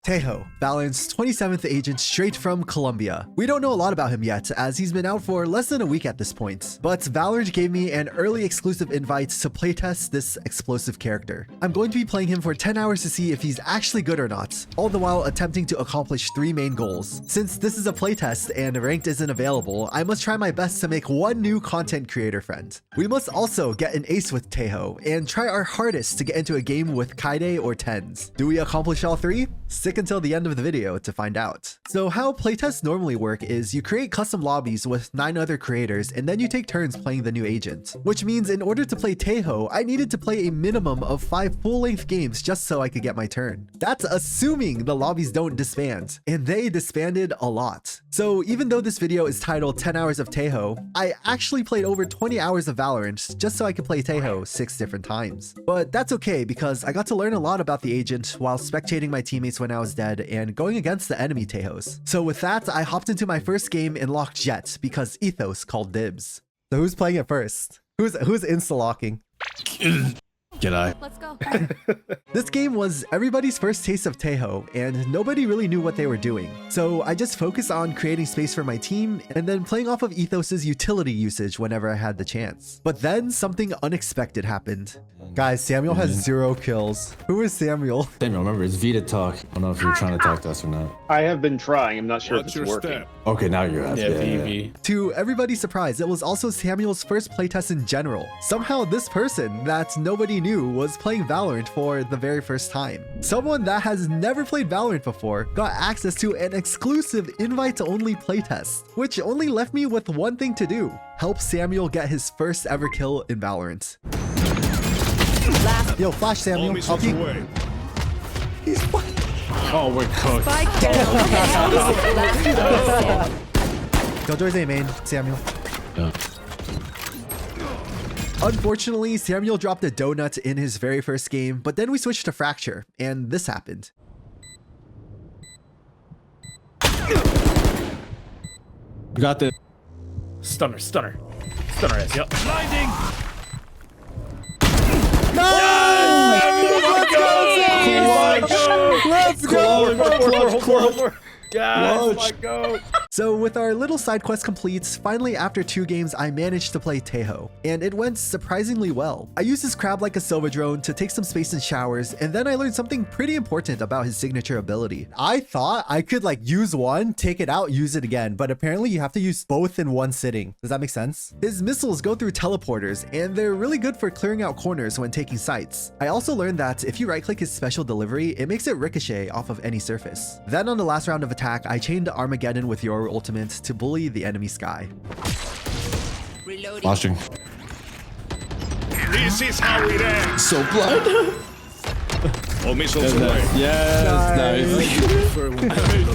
Tejo, Valorant's 27th agent straight from Colombia. We don't know a lot about him yet, as he's been out for less than a week at this point, but Valorant gave me an early exclusive invite to playtest this explosive character. I'm going to be playing him for 10 hours to see if he's actually good or not, all the while attempting to accomplish 3 main goals. Since this is a playtest and ranked isn't available, I must try my best to make one new content creator friend. We must also get an ace with Tejo, and try our hardest to get into a game with Kaide or Tens. Do we accomplish all 3? Stick until the end of the video to find out. So how playtests normally work is you create custom lobbies with 9 other creators and then you take turns playing the new agent. Which means in order to play Tejo, I needed to play a minimum of 5 full-length games just so I could get my turn. That's assuming the lobbies don't disband, and they disbanded a lot. So even though this video is titled 10 hours of Tejo, I actually played over 20 hours of Valorant just so I could play Tejo 6 different times. But that's okay because I got to learn a lot about the agent while spectating my teammates when I was dead and going against the enemy Tejos. So with that, I hopped into my first game and locked Jet because Ethos called dibs. So who's playing it first? Who's insta-locking? G'day. Let's go. This game was everybody's first taste of Tejo, and nobody really knew what they were doing. So I just focused on creating space for my team and then playing off of Ethos's utility usage whenever I had the chance. But then something unexpected happened. Guys, Samuel has 0 kills. Who is Samuel? Samuel, remember, it's Vita talk. I don't know if you're trying to talk to us or not. I have been trying. I'm not sure if it's working. Okay, now you're up. Yeah. To everybody's surprise, it was also Samuel's first playtest in general. Somehow this person that nobody knew was playing Valorant for the very first time. Someone that has never played Valorant before got access to an exclusive invite-only playtest, which only left me with one thing to do: help Samuel get his first ever kill in Valorant. Yo, flash Samuel. I'll peek. He's fine. Oh, we're cooked. Killjoy's A main, Samuel. Yeah. Unfortunately, Samuel dropped a donut in his very first game, but then we switched to Fracture, and this happened. You got this. Stunner. Stunner is, yep. Blinding! No! Let's go! Hold for. Yes, my go. So with our little side quest complete, finally after 2 games I managed to play Tejo, and it went surprisingly well. I used his crab like a Silva drone to take some space in showers, and then I learned something pretty important about his signature ability. I thought I could like use one, take it out, use it again, but apparently you have to use both in one sitting. Does that make sense? His missiles go through teleporters, and they're really good for clearing out corners when taking sights. I also learned that if you right click his special delivery, it makes it ricochet off of any surface. Then on the last round of attack, I chained Armageddon with your ultimate to bully the enemy sky. Flashing. This is how it ends. So blind. Oh, missiles away. Yes, nice.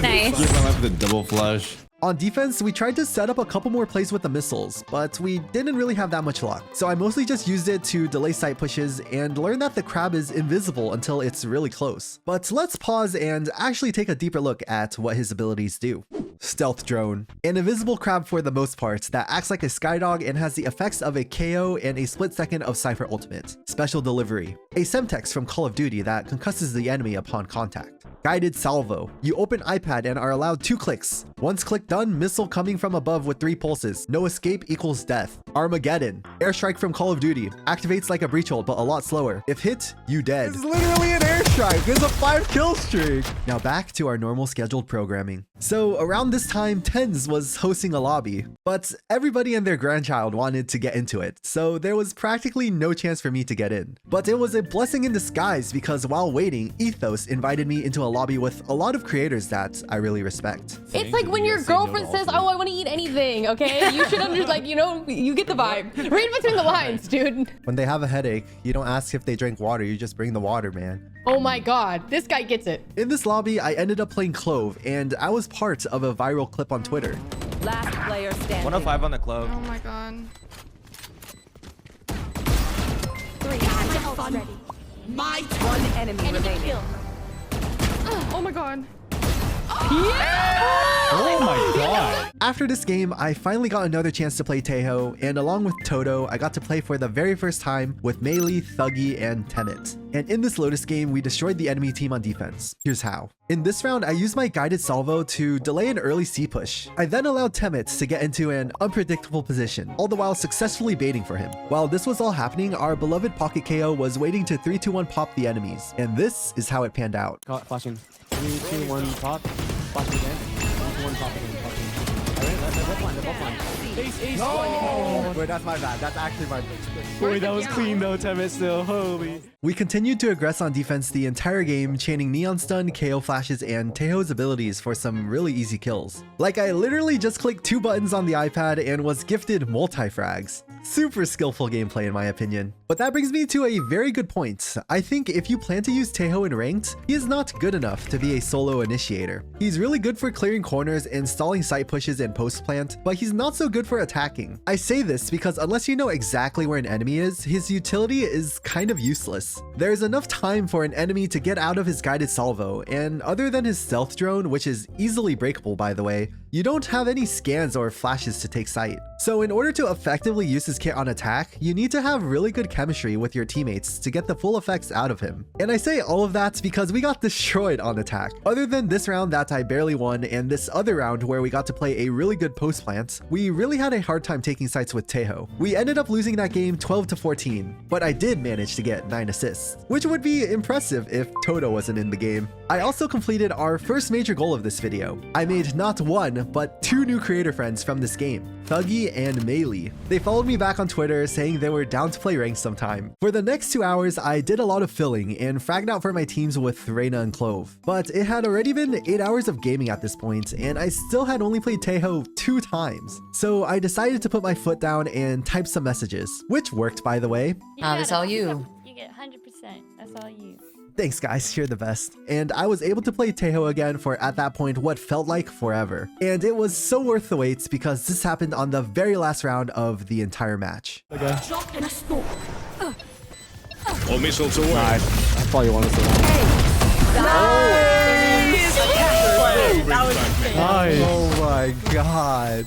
Nice. Give my life the double flash. On defense, we tried to set up a couple more plays with the missiles, but we didn't really have that much luck. So I mostly just used it to delay sight pushes and learn that the crab is invisible until it's really close. But let's pause and actually take a deeper look at what his abilities do. Stealth drone. An invisible crab for the most part that acts like a skydog and has the effects of a KO and a split second of Cypher ultimate. Special delivery. A Semtex from Call of Duty that concusses the enemy upon contact. Guided salvo. You open iPad and are allowed 2 clicks. Once click done, missile coming from above with 3 pulses. No escape equals death. Armageddon. Airstrike from Call of Duty. Activates like a breach hold, but a lot slower. If hit, you dead. It's literally an airstrike. It's a 5 kill streak. Now back to our normal scheduled programming. So around this time, Tens was hosting a lobby, but everybody and their grandchild wanted to get into it, so there was practically no chance for me to get in. But it was a blessing in disguise because while waiting, Ethos invited me into a lobby with a lot of creators that I really respect. It's like when your girlfriend says, "Oh, I want to eat anything," okay? You should understand, like, you know, you get the vibe. Read between the lines, dude. When they have a headache, you don't ask if they drink water, you just bring the water, man. Oh my god, this guy gets it. In this lobby, I ended up playing Clove, and I was part of a viral clip on Twitter. Last player standing. 105 on the Clove. Oh my god. 3. One enemy remaining. Oh my god. Oh my god. After this game, I finally got another chance to play Tejo, and along with Toto, I got to play for the very first time with Melee, Thuggy, and Temet. And in this Lotus game, we destroyed the enemy team on defense. Here's how. In this round, I used my guided salvo to delay an early C push. I then allowed Temet to get into an unpredictable position, all the while successfully baiting for him. While this was all happening, our beloved Pocket KO was waiting to 3-2-1 pop the enemies, and this is how it panned out. Flashing. 3, 2, 1, pop. Flash again. 1, pop again. They're both line. They're both line. Ace. No! Wait, that's my bad. That's actually my bad. Wait, that was clean though, Temet still. Holy. We continued to aggress on defense the entire game, chaining Neon Stun, KO flashes, and Tejo's abilities for some really easy kills. Like, I literally just clicked 2 buttons on the iPad and was gifted multi-frags. Super skillful gameplay in my opinion. But that brings me to a very good point. I think if you plan to use Tejo in ranked, he is not good enough to be a solo initiator. He's really good for clearing corners and stalling site pushes and post plant, but he's not so good for attacking. I say this because unless you know exactly where an enemy is, his utility is kind of useless. There's enough time for an enemy to get out of his guided salvo, and other than his stealth drone, which is easily breakable by the way, you don't have any scans or flashes to take sight. So in order to effectively use his kit on attack, you need to have really good chemistry with your teammates to get the full effects out of him. And I say all of that because we got destroyed on attack. Other than this round that I barely won and this other round where we got to play a really good post plant, we really had a hard time taking sites with Tejo. We ended up losing that game 12-14, but I did manage to get 9 assists, which would be impressive if Toto wasn't in the game. I also completed our first major goal of this video. I made not 1, but 2 new creator friends from this game, Thuggy and Melee. They followed me back on Twitter saying they were down to play ranked sometime. For the next 2 hours, I did a lot of filling and fragged out for my teams with Reyna and Clove. But it had already been 8 hours of gaming at this point, and I still had only played Tejo 2 times. So I decided to put my foot down and type some messages, which worked by the way. That's all you. You get 100%. That's all you. Thanks guys, you're the best. And I was able to play Tejo again for at that point what felt like forever. And it was so worth the wait because this happened on the very last round of the entire match. Okay. All missiles away. Nice. That's all you wanted to know. Nice. Oh my god.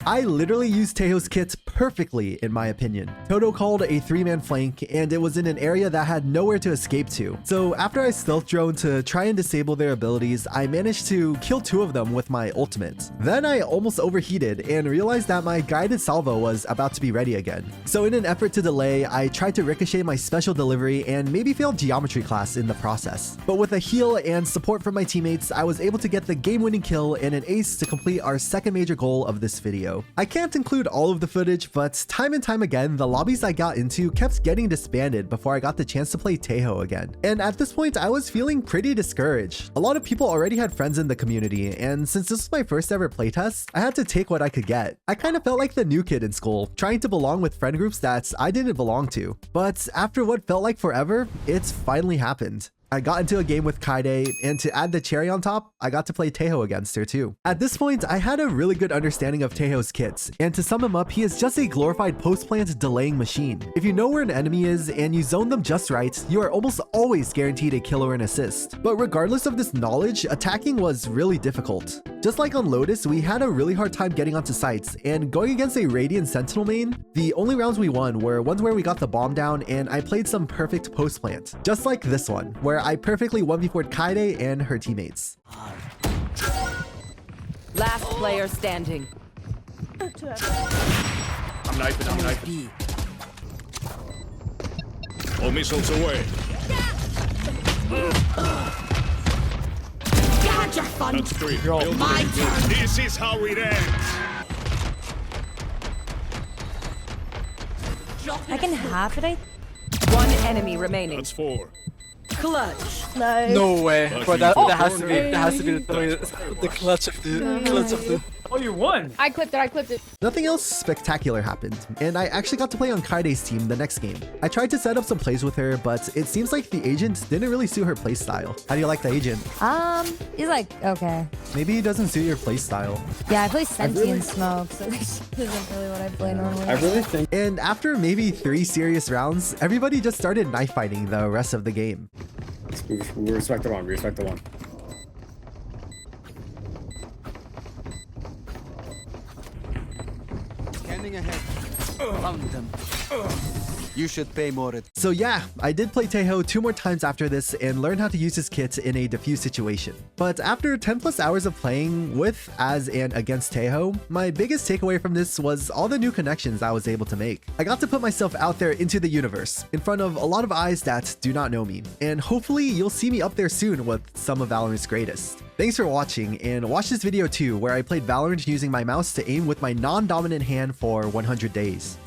I literally used Tejo's kit perfectly in my opinion. Toto called a 3-man flank and it was in an area that had nowhere to escape to. So after I stealth drone to try and disable their abilities, I managed to kill 2 of them with my ultimate. Then I almost overheated and realized that my guided salvo was about to be ready again. So in an effort to delay, I tried to ricochet my special delivery and maybe failed geometry class in the process. But with a heal and support from my teammates, I was able to get the game-winning kill and an ace to complete our second major goal of this video. I can't include all of the footage, but time and time again, the lobbies I got into kept getting disbanded before I got the chance to play Tejo again. And at this point, I was feeling pretty discouraged. A lot of people already had friends in the community, and since this was my first ever playtest, I had to take what I could get. I kind of felt like the new kid in school, trying to belong with friend groups that I didn't belong to. But after what felt like forever, it's finally happened. I got into a game with Kaide, and to add the cherry on top, I got to play Tejo against her too. At this point, I had a really good understanding of Tejo's kits, and to sum him up, he is just a glorified post-plant delaying machine. If you know where an enemy is and you zone them just right, you are almost always guaranteed a kill or an assist. But regardless of this knowledge, attacking was really difficult. Just like on Lotus, we had a really hard time getting onto sites, and going against a Radiant Sentinel main, the only rounds we won were ones where we got the bomb down and I played some perfect post-plant. Just like this one, where I perfectly 1v4'd Kaide and her teammates. Last player standing. I'm knifing. All missiles away. Gotcha, fun. That's 3. My turn. This is how it ends. I can half it, One enemy remaining. That's 4. Clutch. No way. But that has to be That's the clutch of the. Oh, you won. I clipped it. Nothing else spectacular happened, and I actually got to play on Kaide's team the next game. I tried to set up some plays with her, but it seems like the agent didn't really suit her playstyle. How do you like the agent? He's like, okay. Maybe he doesn't suit your playstyle. Yeah, I play Sentient Smoke, so this isn't really what I play normally. I really think. And after maybe 3 serious rounds, everybody just started knife fighting the rest of the game. We respect the one. scanning ahead. Found them. You should pay more attention. So yeah, I did play Tejo 2 more times after this and learn how to use his kit in a defuse situation. But after 10 plus hours of playing with, as, and against Tejo, my biggest takeaway from this was all the new connections I was able to make. I got to put myself out there into the universe, in front of a lot of eyes that do not know me, and hopefully you'll see me up there soon with some of Valorant's greatest. Thanks for watching, and watch this video too, where I played Valorant using my mouse to aim with my non-dominant hand for 100 days.